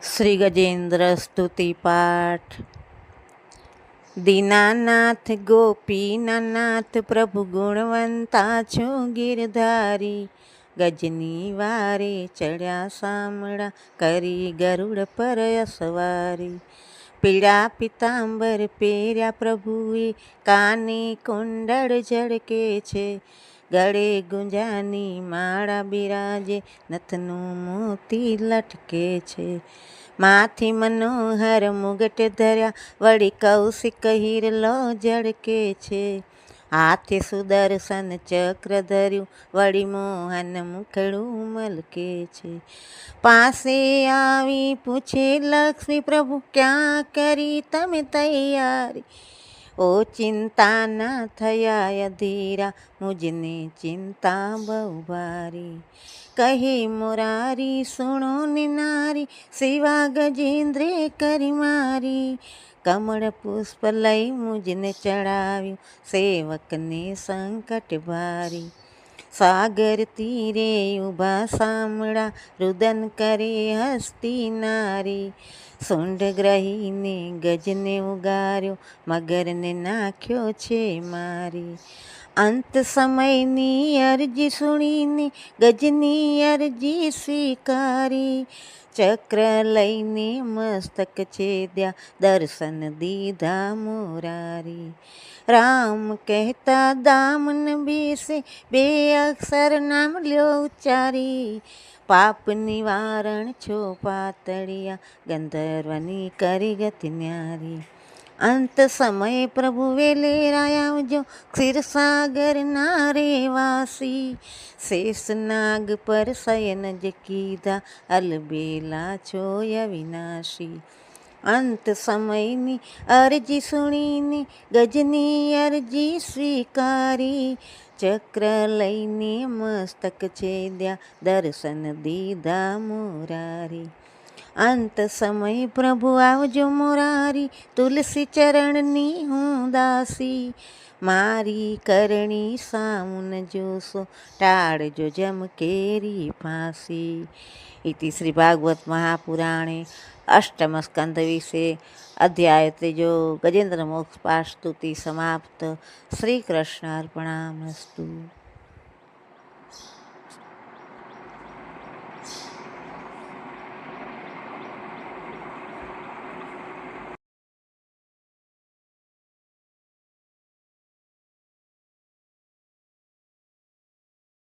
શ્રી ગજેન્દ્ર સ્તુતિ પાઠ. દીનાનાથ ગોપીનાથ પ્રભુ ગુણવંતા છો ગિરધારી, ગજની વારે ચડ્યા સામળા કરી ગરુડ પર અસવારી. પીળા પિતાંબર પહેર્યા પ્રભુએ, કાને કુંડળ ઝળકે છે, ગળે ગુંજાની માળા બિરાજે, નથનું મોતી લટકે છે. માથી મનોહર મુગટ ધર્યા, વળી કૌશિક હિરલો ઝળકે છે. હાથે સુદર્શન ચક્ર ધર્યું, વળી મોહન મુખડું મલકે છે. પાસે આવી પૂછે લક્ષ્મી પ્રભુ, ક્યાં કરી તમે તૈયારી? ઓ ચિંતા ના થયા અધીરા, મુજને ચિંતા બહુ ભારી. કહે મોરારી સુણો ને નારી, સેવા ગજેન્દ્રે કરી મારી. કમળ પુષ્પ લઈ મુજને ચડાવ્યું, સેવકને સંકટ ભારી. સાગર તીરે ઊભા સામળા, રુદન કરે હસ્તી નારી. સૂંઢ ગ્રહીને ગજને ઉગાર્યો, મગરને નાખ્યો છે મારી. અંત સમયની અરજી સુણીને ગજની અરજી સ્વીકારી. ચક્ર લઈને મસ્તક છેદ્યા, દર્શન દીધા મોરારી. રામ કહેતા દામ ન બેસે, બે અક્ષર નામ લ્યો ઉચ્ચારી. પાપ નિવારણ છો પાતળિયા, ગંધર્વની કરી ગતિ ન્યારી. અંત સમયે પ્રભુ વેલેરાય આવજો, ક્ષીરસાગર ના રેવાસી. શેષનાગ પર શયન જ કીધા, અલબેલા છો અવિનાશી. અંત સમયની અરજી સુણીને ગજની અરજી સ્વીકારી. ચક્ર લઈને મસ્તક છેદ્યા, દર્શન દીધા મોરારી. અંત સમય પ્રભુ આવજો મોરારી, તુલસી ચરણની હું દાસી. મારી કરણી સામુન જોશો, ટાળજો જમ કેરી ફાંસી. ઇતિ શ્રી ભાગવત મહાપુરાણે અષ્ટમ સ્કંદ વિશે અધ્યાય ત્રીજો ગજેન્દ્ર મોક્ષ પાઠ સ્તુતિ સમાપ્ત. શ્રી કૃષ્ણ અર્પણામસ્તુ.